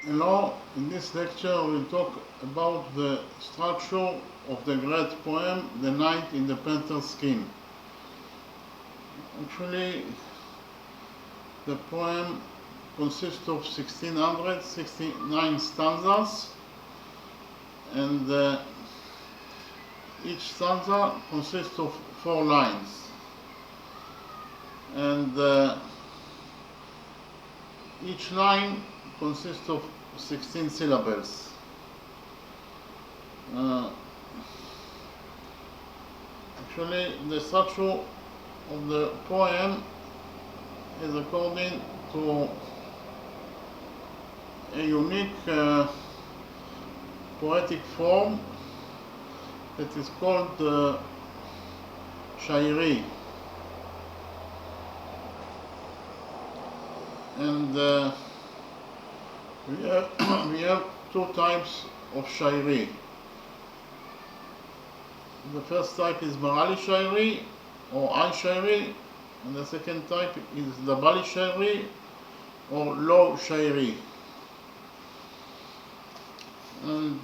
Hello, in this lecture we'll talk about the structure of the great poem The Night in the Panther Skin. Actually, the poem consists of 1669 stanzas, and each stanza consists of 4 lines. And each line consists of 16 syllables. Actually, the structure of the poem is according to a unique poetic form that is called shairi. And we have 2 types of shairi. The first type is Marali shairi or Al shairi, and the second type is Dabali shairi or Low shairi. And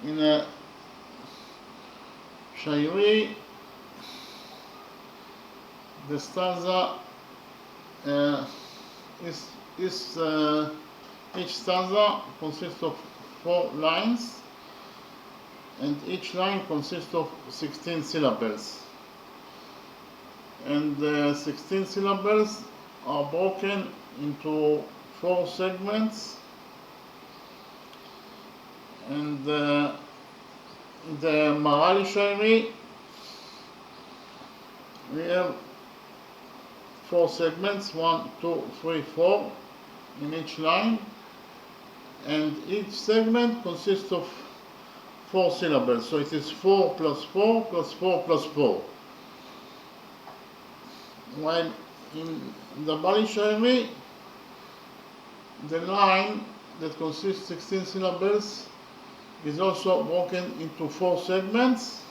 in a shairi, the stanza each stanza consists of 4 lines, and each line consists of 16 syllables. And the 16 syllables are broken into 4 segments, and the Marali shairi, we have 4 segments, 1, 2, 3, 4 in each line, and each segment consists of 4 syllables, so it is 4 plus 4 plus 4 plus 4. While in the Bali shairi, the line that consists 16 syllables is also broken into 4 segments,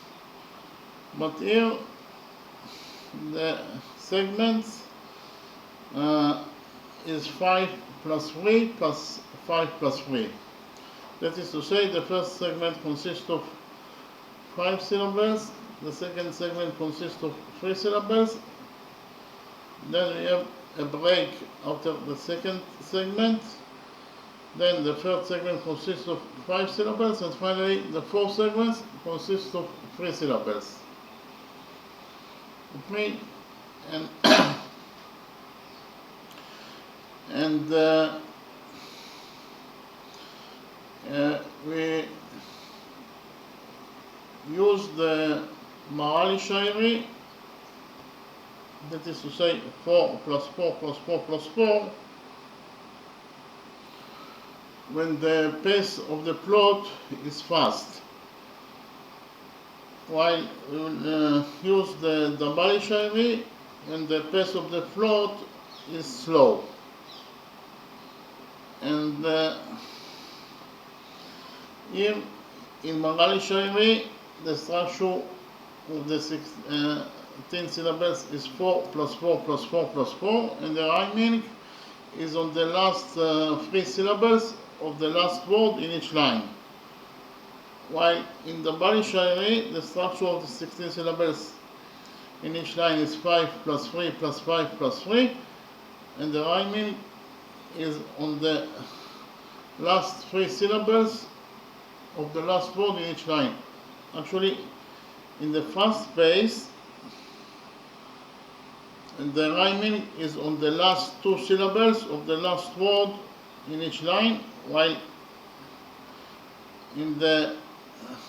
but here the segments is 5 plus 3 plus 5 plus 3. That is to say, the first segment consists of 5 syllables, the second segment consists of 3 syllables, then we have a break after the second segment, then the third segment consists of 5 syllables, and finally the fourth segment consists of 3 syllables. Okay, and we use the Marali shairi, that is to say 4 plus 4 plus 4 plus 4, when the pace of the plot is fast, while we will use the Dabali shairi when the pace of the plot is slow. And here in Marali shairi, the structure of the 16 syllables is 4 plus 4 plus 4 plus 4, and the rhyming is on the last 3 syllables of the last word in each line. While in the Bali shairi, the structure of the 16 syllables in each line is 5 plus 3 plus 5 plus 3, and the rhyming is on the last 3 syllables of the last word in each line. Actually, in the fast pace, the rhyming is on the last 2 syllables of the last word in each line, while in the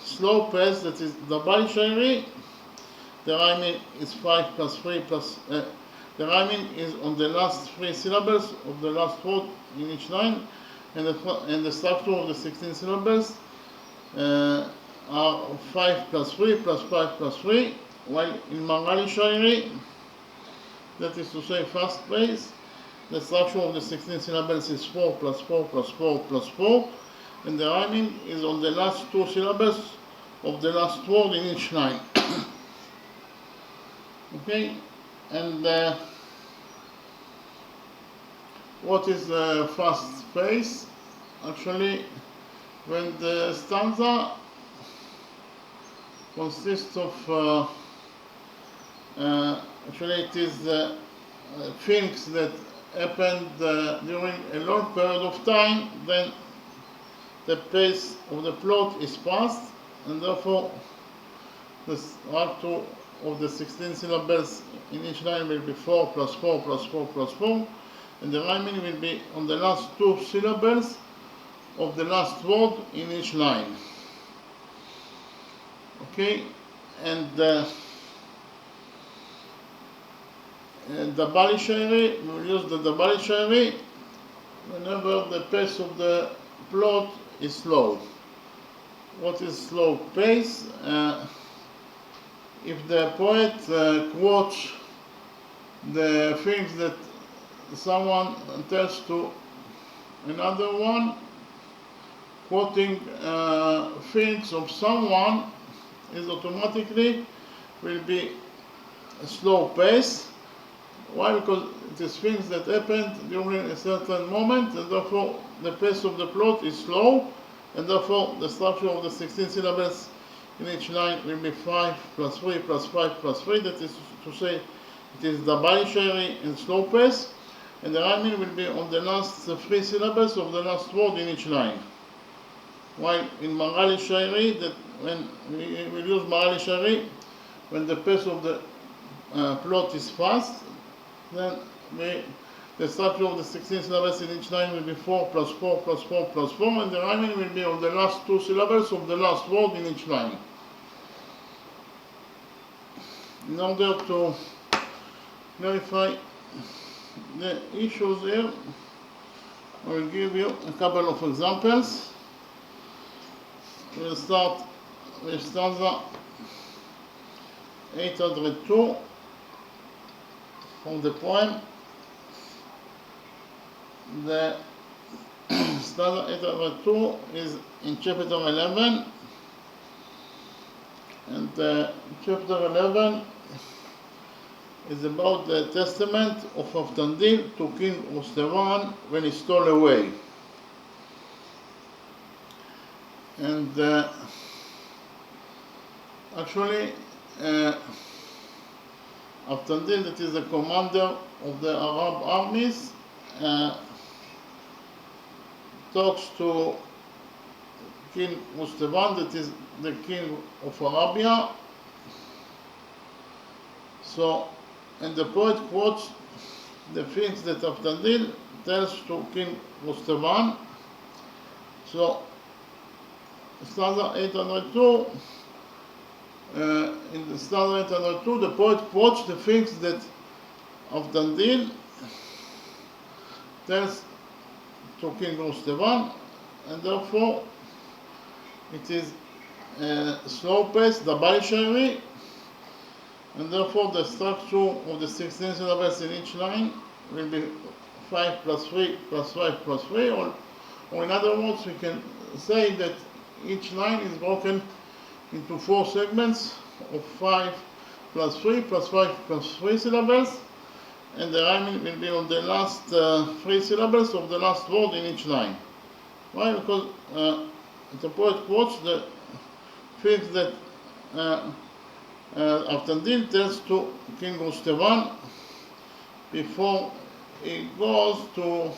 slow pace, that is the Bali shairi, the rhyming is 5 plus 3 plus the rhyming is on the last 3 syllables of the last word in each line, and the structure of the 16 syllables are 5 plus 3 plus 5 plus 3, while in Marali shairi, that is to say fast pace, the structure of the 16 syllables is 4 plus 4 plus 4 plus 4, and the rhyming is on the last 2 syllables of the last word in each line. Okay, and What is the fast pace? Actually, when the stanza consists of actually it is things that happened during a long period of time, then the pace of the plot is fast, and therefore the structure of the 16 syllables in each line will be 4 plus 4 plus 4 plus 4, and the rhyming will be on the last two syllables of the last word in each line. Okay, and the Bali Shairi, we will use the Bali Shairi whenever the pace of the plot is slow. What is slow pace? If the poet quotes the things that someone tells to another one, quoting things of someone is automatically will be a slow pace. Why? Because it is things that happened during a certain moment, and therefore the pace of the plot is slow, and therefore the structure of the 16 syllables in each line will be 5 plus 3 plus 5 plus 3. That is to say, it is the Bali Shairi in slow pace, and the rhyming will be on the last 3 syllables of the last word in each line. While in Magali Shairi, that when we will use Magali Shairi, when the pace of the plot is fast, then the structure of the 16 syllables in each line will be 4 plus 4 plus 4 plus 4, and the rhyming will be on the last 2 syllables of the last word in each line. In order to clarify the issues here, I will give you a couple of examples. We'll start with stanza 802 from the poem. The stanza 802 is in chapter 11, and chapter 11 is about the testament of Aftandil to King Rustavan when he stole away. And actually, Aftandil, that is the commander of the Arab armies, talks to King Rustavan, that is the king of Arabia. So, and the poet quotes the things that Aftandil tells to King Rustavan. So, stanza 802, in the stanza 802, the poet quotes the things that Aftandil tells to King Rustavan, and therefore it is slow pace, the Bali Shairi, and therefore the structure of the 16 syllables in each line will be 5 plus 3 plus 5 plus 3, or in other words, we can say that each line is broken into 4 segments of 5 plus 3 plus 5 plus 3 syllables, and the rhyming will be on the last 3 syllables of the last word in each line. Why? Because the poet quotes the things that Aftandil tells to King Rustavan before he goes to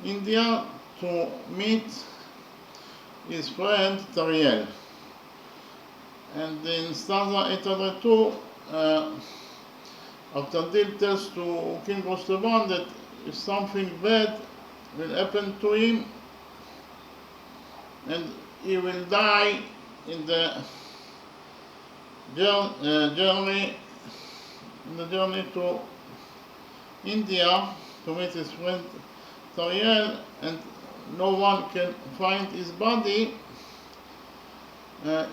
India to meet his friend Tariel. And in stanza 802, Aftandil tells to King Rustavan that if something bad will happen to him, and he will die in the journey to India to meet his friend Tariel, and no one can find his body.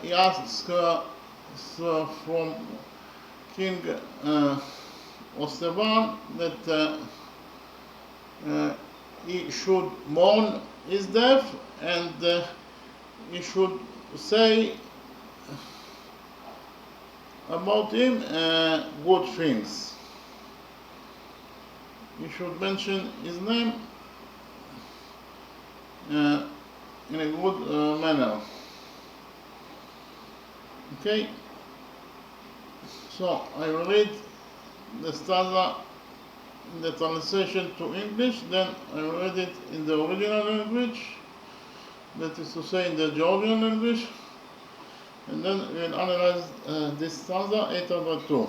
He asks from King Rustavan that he should mourn his death, and he should say about him good things. you should mention his name in a good manner. Okay, so I will read the stanza in the translation to English, then I will read it in the original language, that is to say in the Georgian language, and then we'll analyze this stanza 802.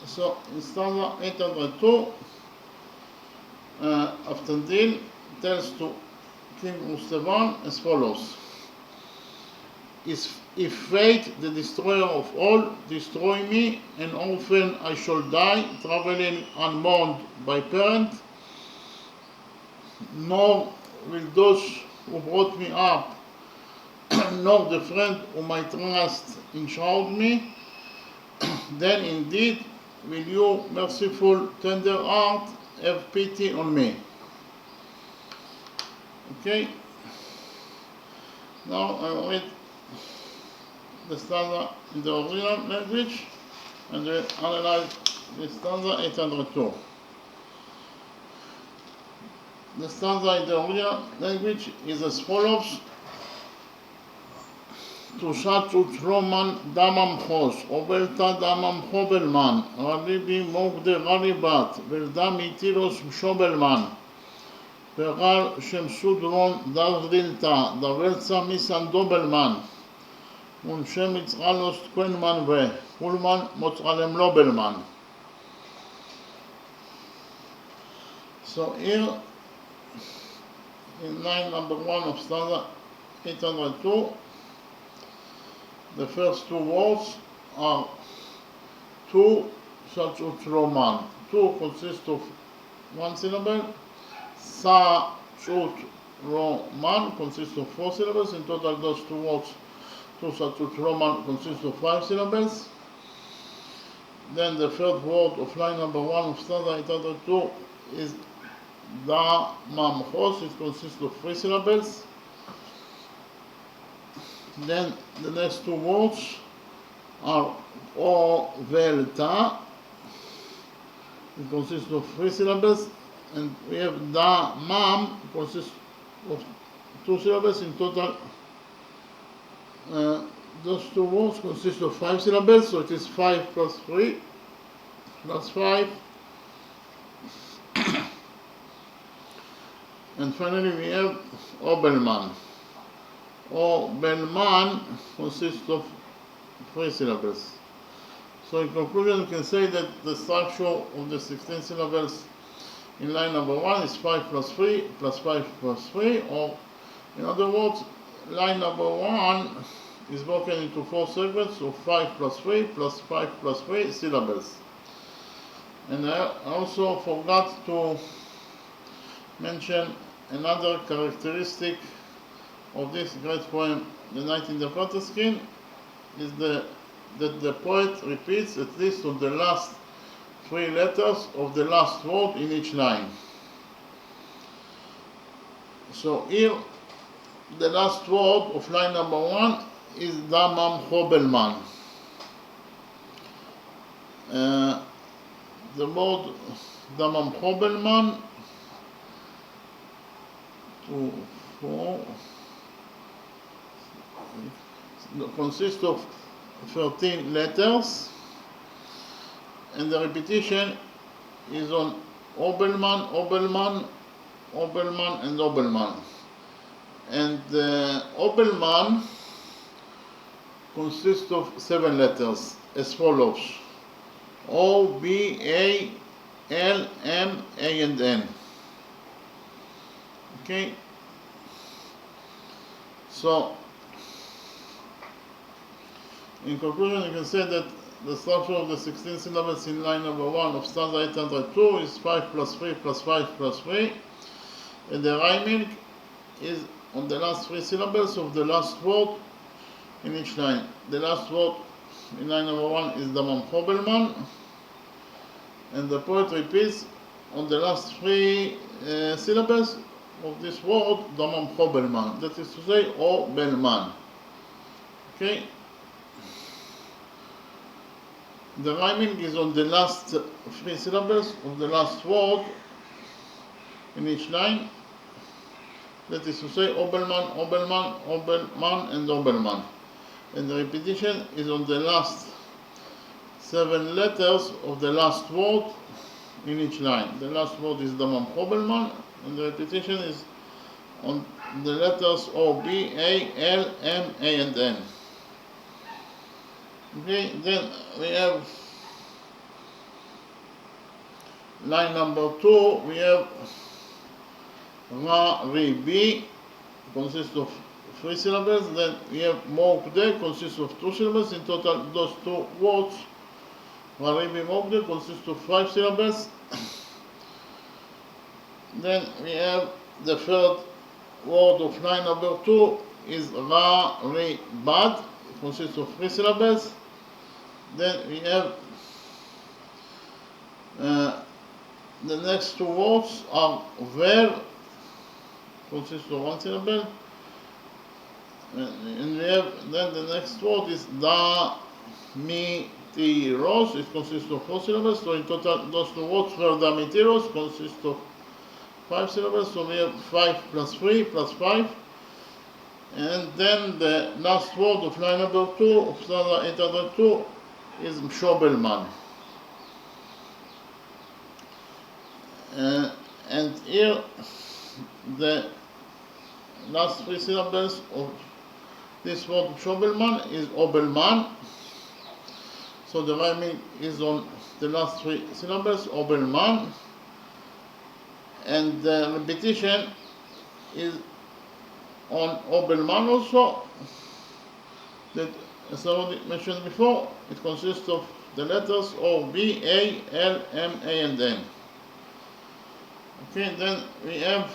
So in stanza 802, Aftandil tells to King Mustavan as follows: If fate, the destroyer of all, destroy me, an orphan I shall die, traveling unmourned by parent, nor will those who brought me up, nor the friend whom I trust enshroud me, then indeed will you, merciful, tender heart, have pity on me. Okay, now I will read the stanza in the original language and we'll analyze the stanza 802. The stanza in the original language is as follows: Tushatut Roman Damam Hos, Obelta Damam Hobelman, Ralibi Mogde Ralibat, Veldam Itiros Shobelman, Peral Shemsudron Dazrilta, Davelza Misan Dobelman, Unshem Itzralos Quenman Ve, Hulman Motzalem Lobelman. So here, in line number 1 of stanza 802, the first two words are Tu Shachut Roman. Tu consists of one syllable. Shachut Roman consists of 4 syllables. In total, those two words, Tu Shachut Roman, consists of 5 syllables. Then the third word of line number 1 of stanza 802 is Da Mamchos. It consists of 3 syllables. Then the next two words are O Velta. It consists of 3 syllables, and we have Da Mam, consists of 2 syllables. In total, those two words consist of 5 syllables, so it is 5 plus 3 plus 5. And finally we have Obelman. Obelman consists of 3 syllables. So in conclusion, you can say that the structure of the 16 syllables in line number 1 is 5 plus 3 plus 5 plus 3, or in other words, line number 1 is broken into 4 segments of 5 plus 3 plus 5 plus 3 syllables. And I also forgot to mention another characteristic of this great poem, The Night in the Flutter Skin, is that the poet repeats at least on the last 3 letters of the last word in each line. So here, the last word of line number 1 is Damam Hobelman. The word Damam Hobelman, 2, 4, consists of 13 letters, and the repetition is on Obelman, Obelman, Obelman, and Obelman. And Obelman consists of 7 letters as follows: O, B, A, L, M, A, and N. Okay? So, in conclusion, you can say that the structure of the 16 syllables in line number 1 of stanza 802 is 5 plus 3 plus 5 plus 3, and the rhyming is on the last 3 syllables of the last word in each line. The last word in line number 1 is Damam Hobelman, and the poet repeats on the last 3 syllables of this word Damam Hobelman, that is to say, O Belman. Okay? The rhyming is on the last three syllables of the last word in each line. That is to say, Obelman, Obelman, Obelman, and Obelman. And the repetition is on the last 7 letters of the last word in each line. The last word is Damam Obelman, and the repetition is on the letters O, B, A, L, M, A, and N. Okay, then we have line number 2. We have Ra, Ri, Bi, consists of 3 syllables. Then we have Mokde, consists of 2 syllables. In total, those 2 words, Ra, Ri, Bi, Mokde, consists of 5 syllables. Then we have the third word of line number 2 is Ra, Ri, Bad. It consists of 3 syllables. Then we have the next 2 words are Ver, consists of 1 syllable. And we have then the next word is Da, Mi, Ti, Ros. It consists of 4 syllables. So in total, those 2 words, Ver, Da, Mi, Ti, Ros, consist of 5 syllables. So we have 5 plus 3 plus 5. And then the last word of line number 2 of Sada 802 is Mshobelman. And here the last 3 syllables of this word Mshobelman is Obelman. So the rhyming is on the last 3 syllables, Obelman. And the repetition is on Obelman also. That, as I already mentioned before, it consists of the letters O, B, A, L, M, A, and N. Okay, then we have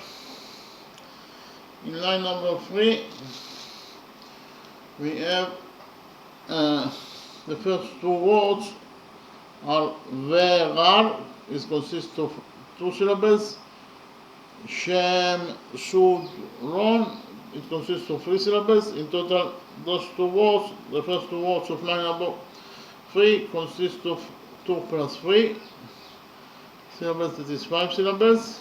in line number 3, we have the first 2 words are Verar, it consists of 2 syllables. Shem, Sud, Ron, it consists of 3 syllables. In total, those 2 words, the first 2 words of line number 3 consist of 2 plus 3 syllables, that is 5 syllables.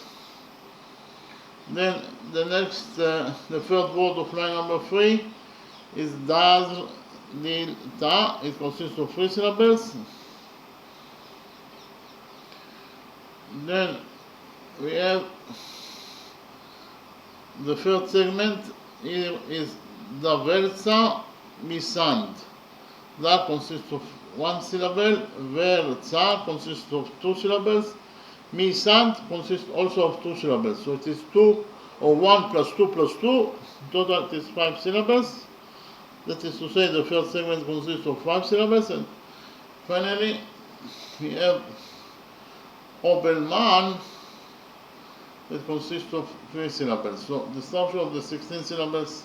Then the next, the third word of line number 3 is Daz, Dil, Ta. It consists of 3 syllables. Then we have the third segment here is Daverza Misand. That consists of 1 syllable. Verza consists of 2 syllables. Misand consists also of 2 syllables. So it is 2 or 1 plus 2 plus 2. Total it is 5 syllables. That is to say the first segment consists of 5 syllables. And finally we have Obelman, that consists of 3 syllables. So the structure of the 16 syllables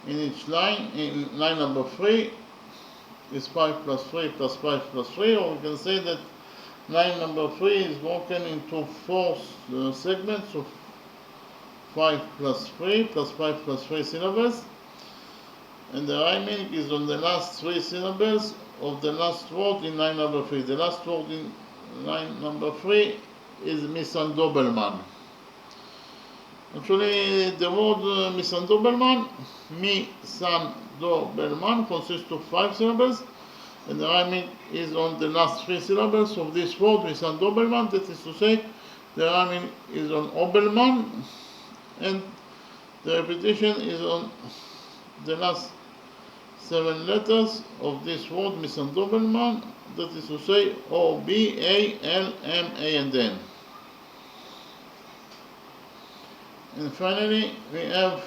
in each line, in line number 3, is 5 plus 3 plus 5 plus 3, or we can say that line number 3 is broken into 4 segments of 5 plus 3 plus 5 plus 3 syllables, and the rhyming is on the last 3 syllables of the last word in line number 3. The last word in line number 3 is Misandobelman. Actually, the word Misandobelman, Misandobelman, consists of 5 syllables, and the rhyming is on the last 3 syllables of this word, Misandobelman. That is to say, the rhyming is on Obelman, and the repetition is on the last 7 letters of this word, Misandobelman. That is to say, O, B, A, L, M, A, and N. And finally, we have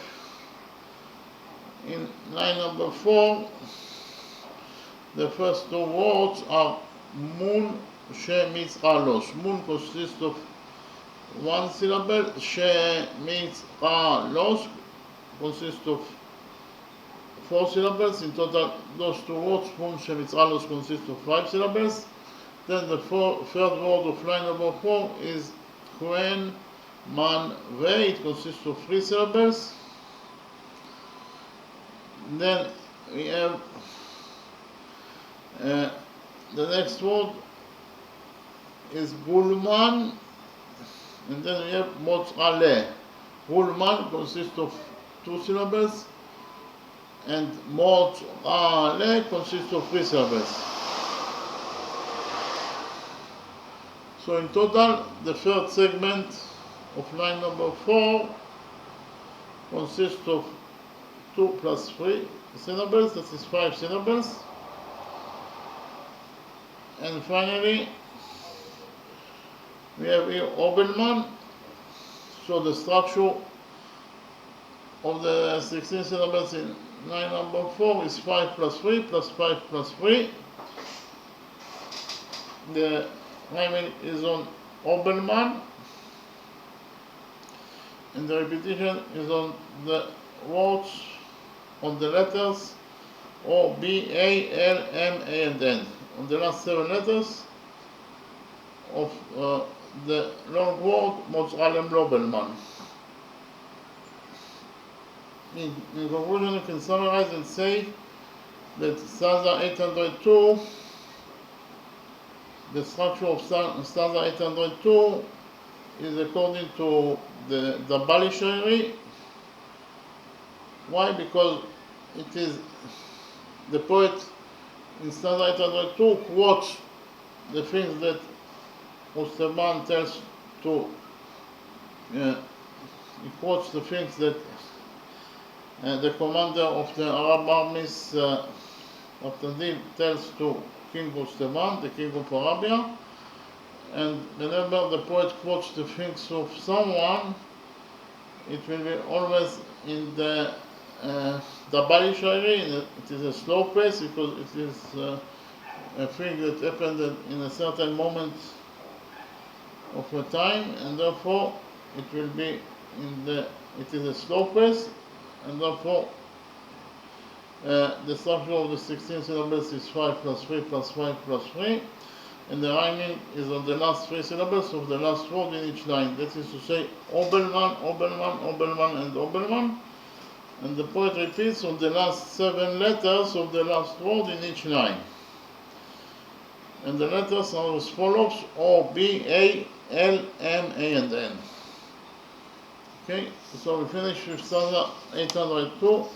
in line number 4, the first 2 words are Mun, She, Mitzralos. Mun consists of 1 syllable. She, Mitzralos consists of 4 syllables. In total, those 2 words, Mun, She, Mitzralos, consist of 5 syllables. Then the third word of line number 4 is Kuen, Man, Ve. It consists of 3 syllables. Then we have the next word is Gulman, and then we have Motzale. Gulman consists of 2 syllables, and Motzale consists of 3 syllables. So in total, the third segment of line number 4 consists of 2 plus 3 syllables, that is 5 syllables. And finally, we have here Obelman. So the structure of the 16 syllables in line number 4 is 5 plus 3 plus 5 plus 3. The rhyming is on Obelman, and the repetition is on the words, on the letters O, B, A, L, M, A, and N, on the last 7 letters of the long word Motzalem Lobelman. In conclusion, you can summarize and say that stanza 802, the structure of stanza 802 is according to the Bali Shairi. Why? Because it is the poet in stanza 802 quotes the things that Mustaban tells to, he quotes the things that the commander of the Arab armies, Abdadil, tells to King Mustaban, the king of Arabia. And whenever the poet quotes the things of someone, it will be always in the Bali Shairi. It is a slow pace because it is a thing that happened in a certain moment of a time, and therefore it will be it is a slow pace, and therefore the structure of the 16 syllables is 5 plus 3 plus 5 plus 3, and the rhyming is on the last 3 syllables of the last word in each line. That is to say, Obelman, Obelman, Obelman, and Obelman. And the poet repeats on the last 7 letters of the last word in each line. And the letters are as follows: O, B, A, L, M, A, and N. Okay, so we finish with stanza 802.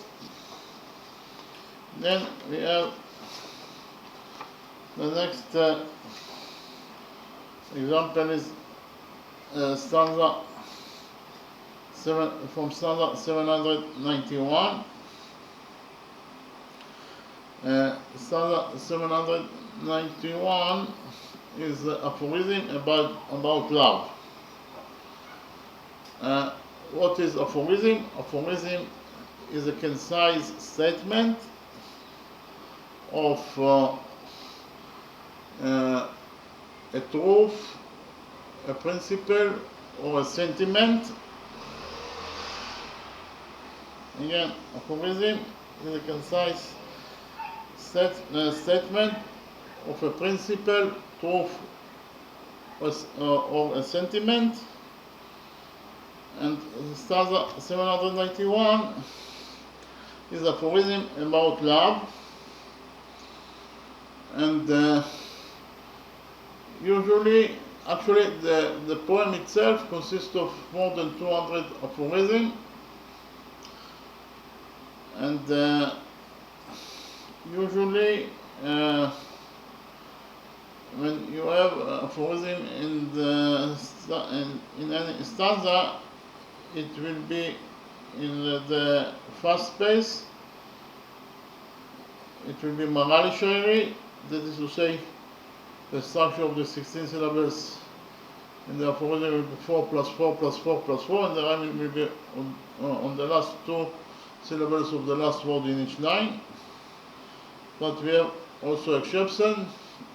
Then we have the next example is stanza 7 from stanza 791. Stanza 791 is aphorism about love. What is aphorism? Aphorism is a concise statement of a truth, a principle, or a sentiment. Again, aphorism is a concise statement of a principle, truth, or a sentiment. And stanza 791 is aphorism about love. And usually, actually, the poem itself consists of more than 200 aphorisms. And usually, when you have aphorism in any stanza, it will be in the fast pace. It will be Marali Shairi, that is to say, the structure of the 16 syllables in the aphorism will be 4 plus 4 plus 4 plus 4, and the rhyming will be on the last 2 syllables of the last word in each line. But we have also exceptions.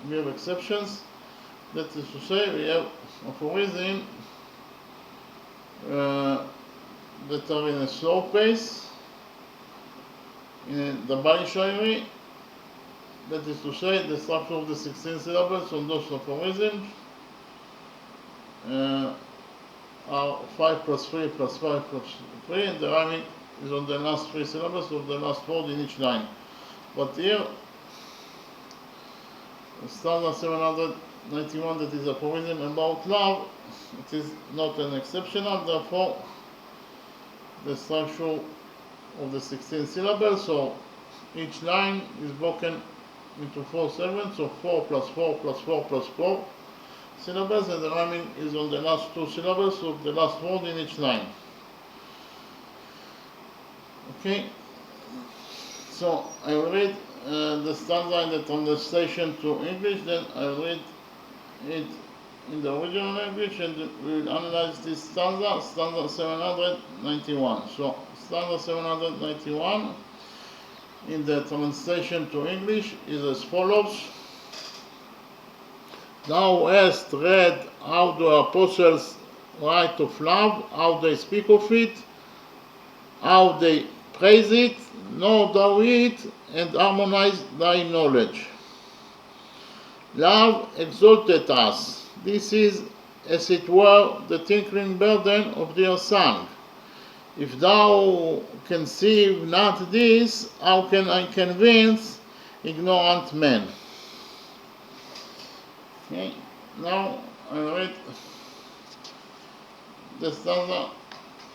We have exceptions. That is to say, we have aphorism that are in a slow pace in the Bali Shairi. That is to say, the structure of the 16 syllables on those aphorisms are 5 plus 3 plus 5 plus 3, and the rhyming is on the last 3 syllables of the last word in each line. But here, stanza 791, that is aphorism about love, it is not an exceptional, therefore the structure of the 16 syllables, so each line is broken into 4 segments, so 4 plus 4 plus 4 plus 4 syllables, and the rhyming is on the last 2 syllables of the last word in each line. Okay, so I will read the stanza in the translation to English, then I will read it in the original language, and we will analyze this stanza, stanza 791. So, stanza 791 in the translation to English is as follows. Thou hast read how the apostles write of love, how they speak of it, how they praise it, know thou it, and harmonize thy knowledge. Love exalteth us. This is, as it were, the tinkling burden of their song. If thou conceive not this, how can I convince ignorant men? Okay, now I read the stanza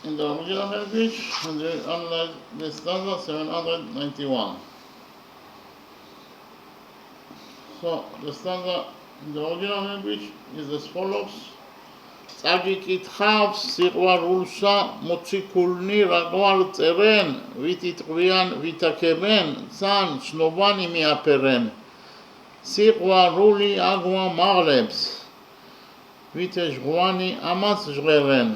in the original language, and we analyze the stanza 791. So the stanza in the original language is as follows. צדיק ידחף, סירואר אולסה, מוציא כולני רגואר צרן, ותתרביין ותקבן, צן שנובני מהפרן. סירואר רולי אגווה מרלבס, ותשגואני אמס ז'ררן.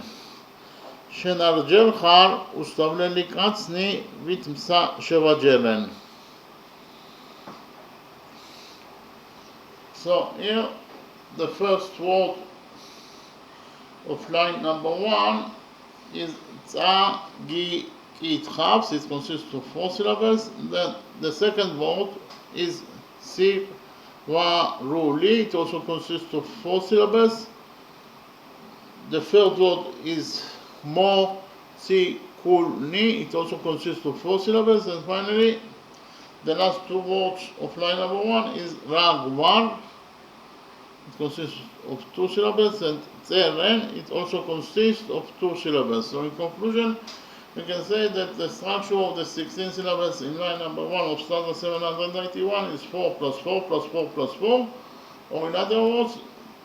שנרג'ל חר, וסתבללי קצני, ותמסה שבג'רן. So here the first word of line number 1 is tza gi itchav, it consists of 4 syllables. Then the second word is si wa ruli, it also consists of 4 syllables. The third word is mo si kulni, it also consists of 4 syllables. And finally the last 2 words of line number 1 is ragwar, it consists of 2 syllables, and tseren, it also consists of 2 syllables. So in conclusion, we can say that the structure of the 16 syllables in line number 1 of stanza 791 is 4 plus 4 plus 4 plus 4, or in other words,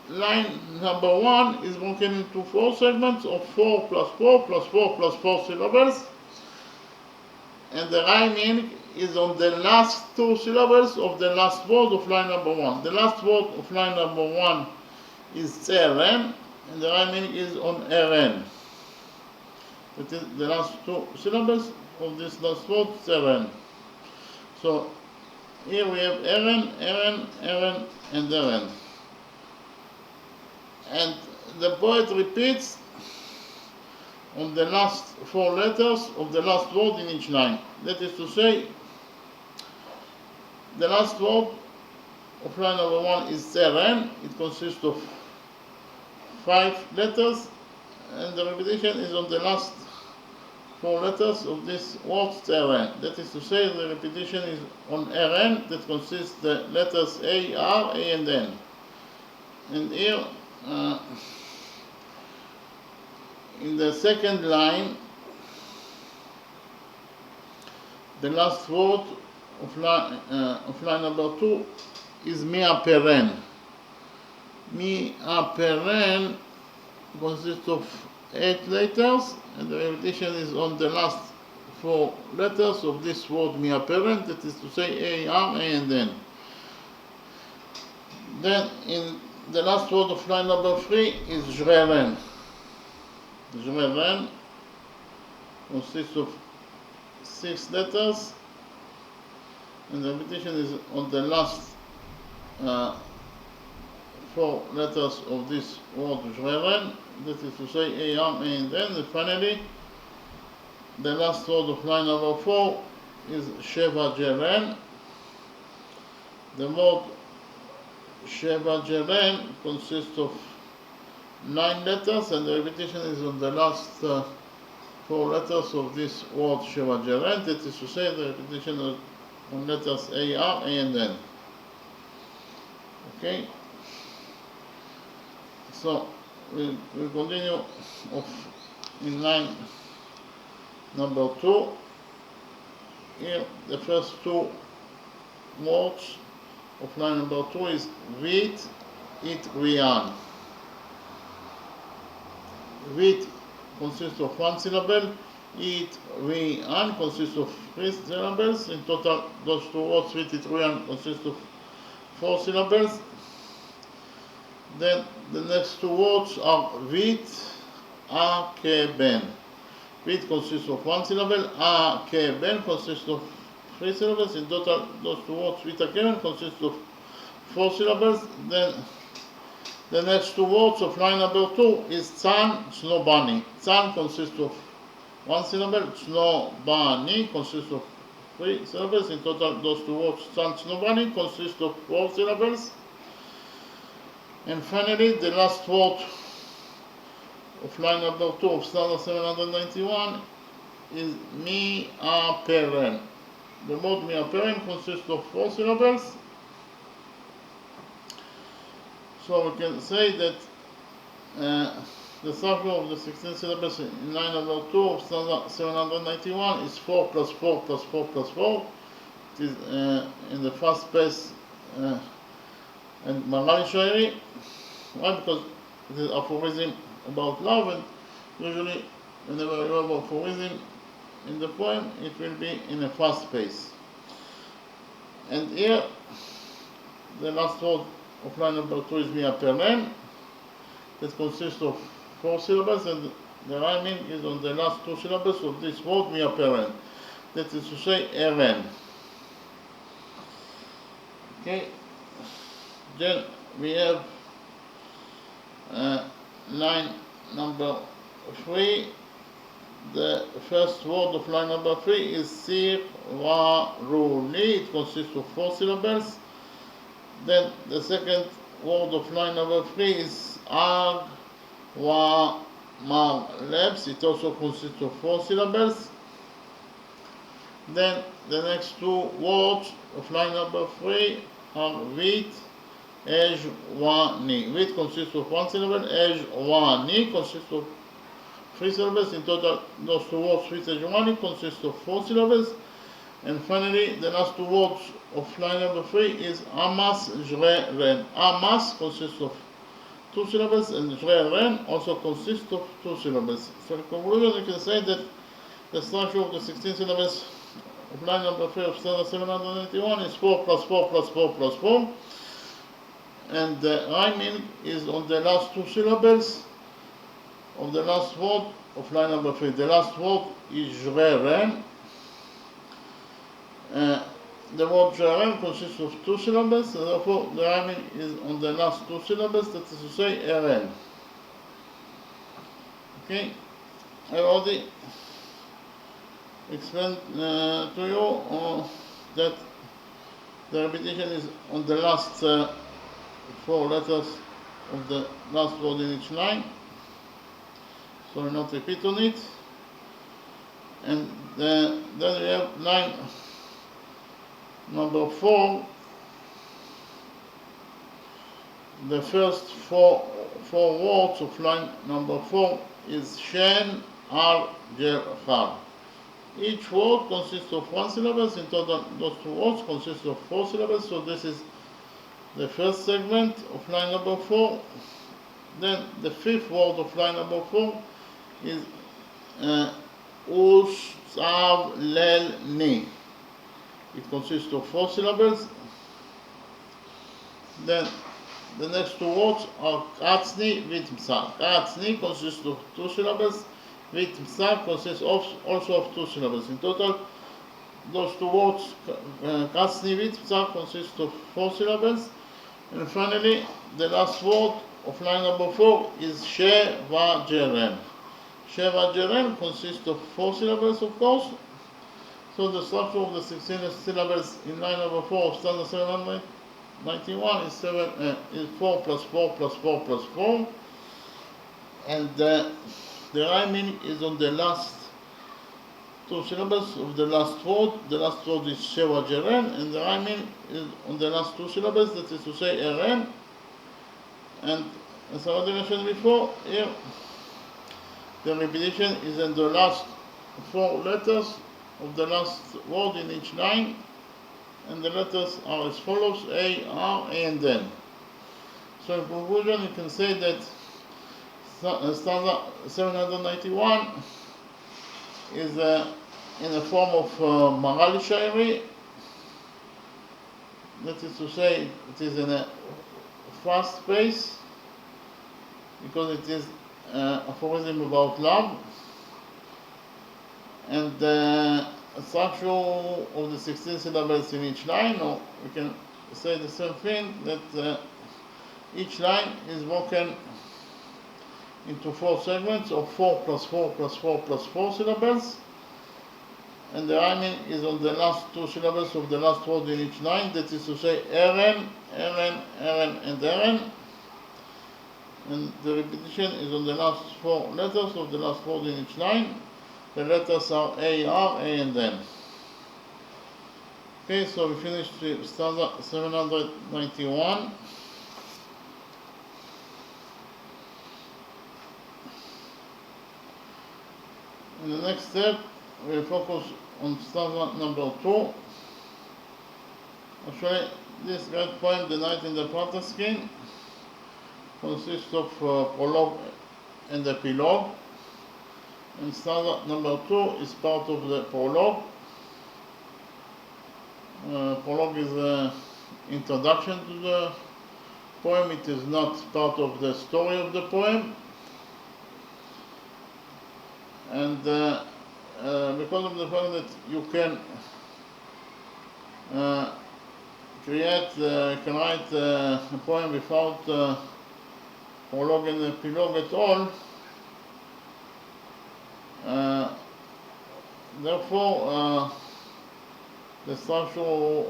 line number 1 is broken into 4 segments of 4 plus 4 plus 4 plus 4 syllables, and the rhyming is on the last 2 syllables of the last word of line number 1. The last word of line number 1 is tseren, and the rhyming is on eren. That is the last 2 syllables of this last word, tseren. So here we have eren, eren, eren, and eren. And the poet repeats on the last 4 letters of the last word in each line. That is to say, the last word of line number 1 is tseren. It consists of 5 letters, and the repetition is on the last 4 letters of this word tseren. That is to say, the repetition is on eren, that consists the letters A, R, A, and N. And here, in the second line, the last word of line number 2 is mi'aperen. Mi'aperen consists of 8 letters, and the repetition is on the last 4 letters of this word mi'aperen, that is to say A, R, A, and N. Then in the last word of line number 3 is z'reren. Z'reren consists of 6 letters, and the repetition is on the last 4 letters of this word z'reren, that is to say A, R, A, and N. And finally, the last word of line number 4 is sheva jeren. The word sheva jeren consists of 9 letters, and the repetition is on the last 4 letters of this word sheva jeren, that is to say the repetition is on letters A, R, A, and N. Okay, so we'll continue in line number 2. Here the first two words of line number 2 is wheat, it, rian. Wheat consists of one syllable, it, rian consists of 3 syllables. In total, those two words, wheat, it, rian, consist of 4 syllables. Then the next two words are wheat, ben. Wheat consists of one syllable, ben consists of 3 syllables. In total, those two words, wheat, ben, consist of 4 syllables. Then the next two words of line number 2 is tzan, snowbunny. Tzan consists of one syllable, snowbunny consists of 3 syllables. In total, those two words, tzan, snowbunny, consist of 4 syllables. And finally, the last word of line number 2 of standard 791 is mi aperen. The word mi aperen consists of 4 syllables. So we can say that the structure of the 16 syllables in line number 2 of standard 791 is 4 plus 4 plus 4 plus 4. It is in the fast pace and Magali Shairi. Why? Because it is aphorism about love, and usually whenever you have aphorism in the poem, it will be in a fast pace. And here, the last word of line number 2 is mi aperen. That consists of 4 syllables, and the rhyming is on the last 2 syllables of this word, mi aperen. That is to say, eren. Okay. Then we have line number 3. The first word of line number 3 is sir, wa, ruli. It consists of 4 syllables. Then the second word of line number 3 is ag, wa, mar, lebs. It also consists of 4 syllables. Then the next two words of line number 3 are wheat, ej, wa, ni. Wheat consists of 1 syllable, ej, wa, ni consists of 3 syllables. In total, those two words, wheat, ej, wa, ni, consist of 4 syllables. And finally, the last two words of line number 3 is amas, jre, ren. Amas consists of 2 syllables, and jre, ren also consists of 2 syllables. So in conclusion, you can say that the structure of the 16 syllables of line number 3 of standard 791 is 4 plus 4 plus 4 plus 4. And the rhyming is on the last 2 syllables of the last word of line number 3. The last word is jre, ren. The word jaren consists of 2 syllables, and therefore the rhyming is on the last 2 syllables, that is to say, eren. Okay, I already explained to you that the repetition is on the last 4 letters of the last word in each line, so I will not repeat on it. And then we have line number 4. The first four words of line number 4 is shen, ar, jer, char. Each word consists of 1 syllable. In total, those 2 words consist of 4 syllables. So this is the first segment of line number 4. Then the 5th word of line number 4 is us, tzav, lel, ni. It consists of 4 syllables. Then the next 2 words are katzni, vitmsa. Katzni consists of 2 syllables. Vitmsa consists also of 2 syllables. In total, those 2 words, katzni, vitmsa, consist of 4 syllables. And finally, the last word of line number 4 is she, va, jeren. She, va, jeren consists of 4 syllables, of course. So the structure of the 16 syllables in line number 4 of standard 791 is 4 plus 4 plus 4 plus 4. And the rhyming is on the last two syllables of the last word. The last word is Sheva Jeren, and the rhyming is on the last two syllables, that is to say Eren. And as I already mentioned before, here the repetition is in the last four letters of the last word in each line, and the letters are as follows: A, R, A, and N. So in conclusion, you can say that stanza 791 is in the form of Magali Shairi. That is to say, it is in a fast pace because it is aphorism about love, and the structure of the 16 syllables in each line, or we can say the same thing, that each line is broken into four segments of 4 plus 4 plus 4 plus 4 syllables, and the rhyming is on the last two syllables of the last word in each line, that is to say Eren, Eren, Eren, and Eren, and the repetition is on the last four letters of the last word in each line. The letters are A, R, A, and N. Okay, so we finished stanza 791. In the next step, we'll focus on stanza number 2. Actually, this great poem, The Night in the Panther Skin, consists of prologue and epilogue. And stanza number 2 is part of the prologue. Prologue is an introduction to the poem. It is not part of the story of the poem. And because of the fact that you can write a poem without prologue and epilogue at all, therefore the structure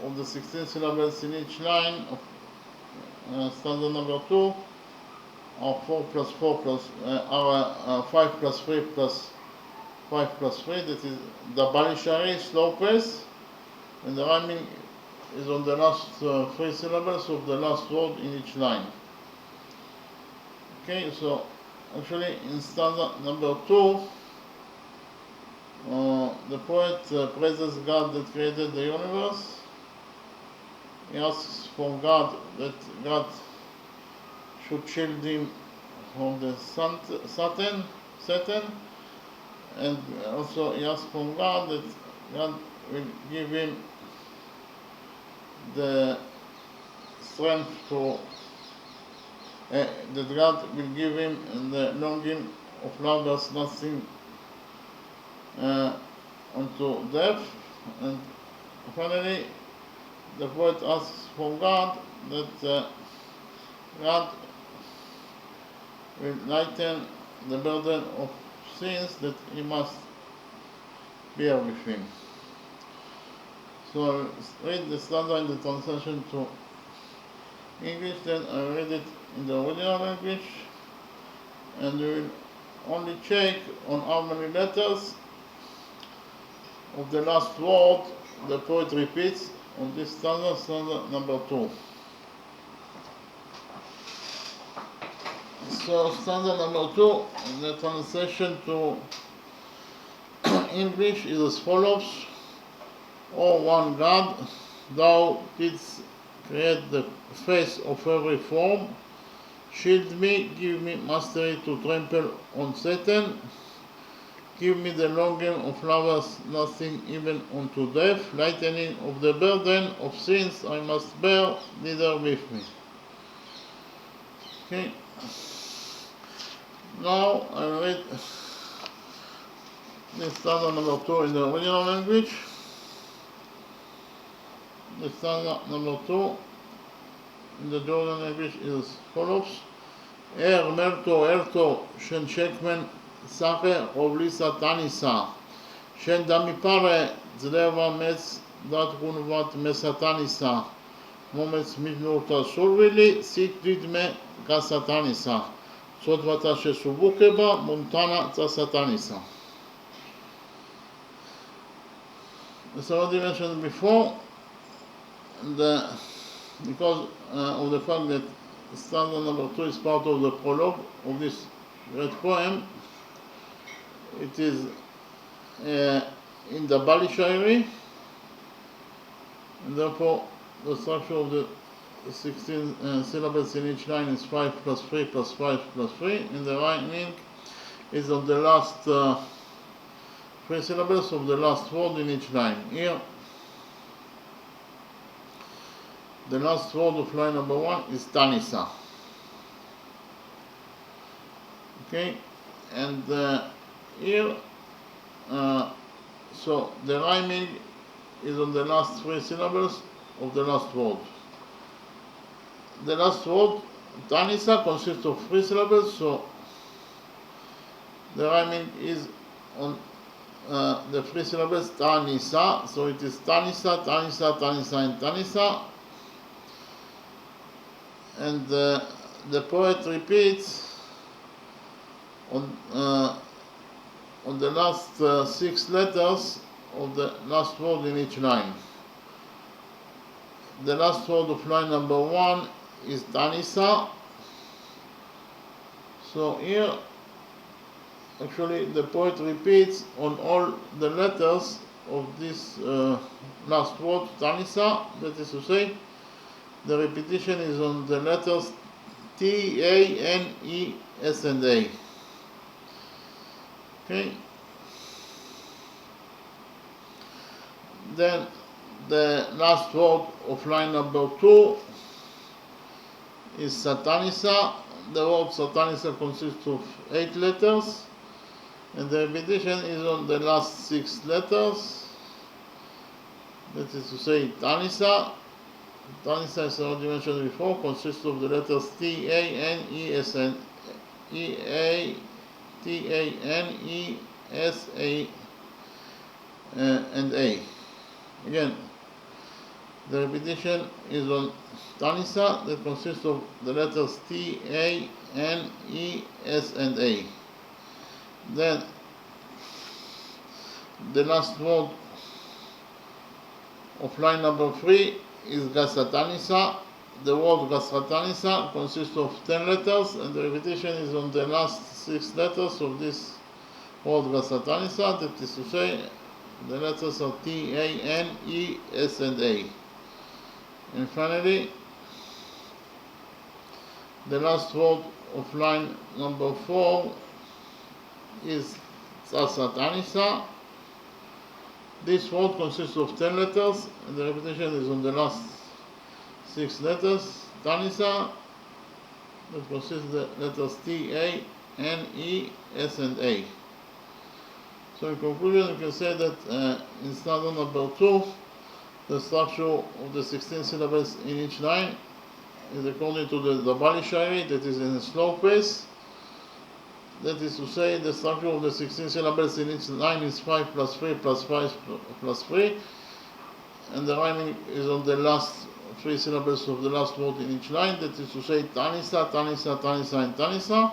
of the 16 syllables in each line of stanza number 2 are 4 plus 4 plus 5 plus 3 plus 5 plus 3, that is the Balishari slow pace, and the rhyming is on the last 3 syllables of the last word in each line. Okay, so actually in stanza number 2, the poet praises God that created the universe. He asks from God that God should shield him from the Satan, and also he asks from God that God will give him the strength to that God will give him the longing of love as nothing unto death. And finally the poet asks from God that God will lighten the burden of sins that he must bear with him. So I'll read the stanza in the translation to English, then I'll read it in the original language, and we will only check on how many letters of the last word the poet repeats on this stanza, stanza number 2. So stanza number 2, the translation to English is as follows: O one God, thou didst create the face of every form. Shield me, give me mastery to trample on Satan. Give me the longing of lovers, nothing even unto death. Lightening of the burden of sins I must bear, neither with me. Okay. Now I read the stanza number 2 in the original language. The stanza number 2 in the Jordan language is as follows: Merto, Shen Shekmen, Sake, Rovli Satanisa, Shen Damipare, Zleva Mes, Dat Gunvat Mesatanisa, Moments Midnota Survili, Sit Vidme, Gasatanisa, Sotvata Shesubukeba, Montana Satanisa. as I already mentioned before, because of the fact that stanza number 2 is part of the prologue of this great poem, it is in the Bali Shairi, and therefore the structure of the 16 syllables in each line is 5 plus 3 plus 5 plus 3, and the rhyming is on the last 3 syllables of the last word in each line. Here, the last word of line number 1 is Tanisa. Okay, and here, so the rhyming is on the last 3 syllables of the last word. The last word, Tanisa, consists of 3 syllables, so the rhyming is on the 3 syllables Tanisa, so it is Tanisa, Tanisa, Tanisa, and Tanisa. And the poet repeats on the last 6 letters of the last word in each line. The last word of line number 1 is Tanisa. So here, actually, the poet repeats on all the letters of this last word, Tanisa. That is to say, the repetition is on the letters T, A, N, E, S, and A. Okay. Then the last word of line number 2 is Satanisa. The word Satanisa consists of 8 letters, and the repetition is on the last 6 letters. That is to say, Tanisa. Tanisa, as I already mentioned before, consists of the letters T, A, N, E, S, N, E, A, T, A, N, E, S, A, and A. Again, the repetition is on Tanisa, that consists of the letters T, A, N, E, S, and A. Then the last word of line number 3 is Gasatanisa. The word Gasatanisa consists of 10 letters, and the repetition is on the last 6 letters of this word Gasatanisa. That is to say, the letters are T, A, N, E, S, and A. And finally, the last word of line number 4 is Sasatanisa. This word consists of 10 letters, and the repetition is on the last 6 letters. Tanisa, that consists of the letters T, A, N, E, S, and A. So in conclusion, you can say that in stanza number 2, the structure of the 16 syllables in each line is according to the Bali Shairi, that is in a slow pace. That is to say, the structure of the 16 syllables in each line is 5 plus 3 plus 5 plus 3, and the rhyming is on the last 3 syllables of the last word in each line. That is to say, Tanisa, Tanisa, Tanisa, and Tanisa.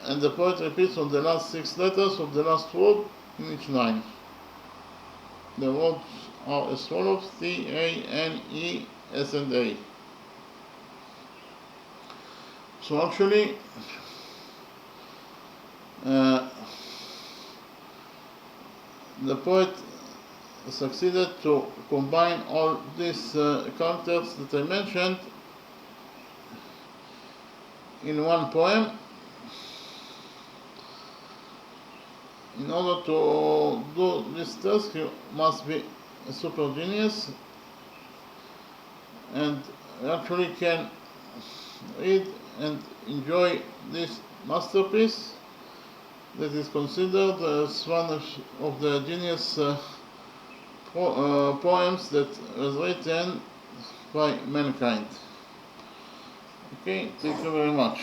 And the poet repeats on the last 6 letters of the last word in each line. The words are as follows: T, A, N, E, S, and A. So actually, the poet succeeded to combine all these characters that I mentioned in one poem. In order to do this task, you must be a super genius, and actually can read and enjoy this masterpiece that is considered as one of the genius poems that was written by mankind. Okay, thank you very much.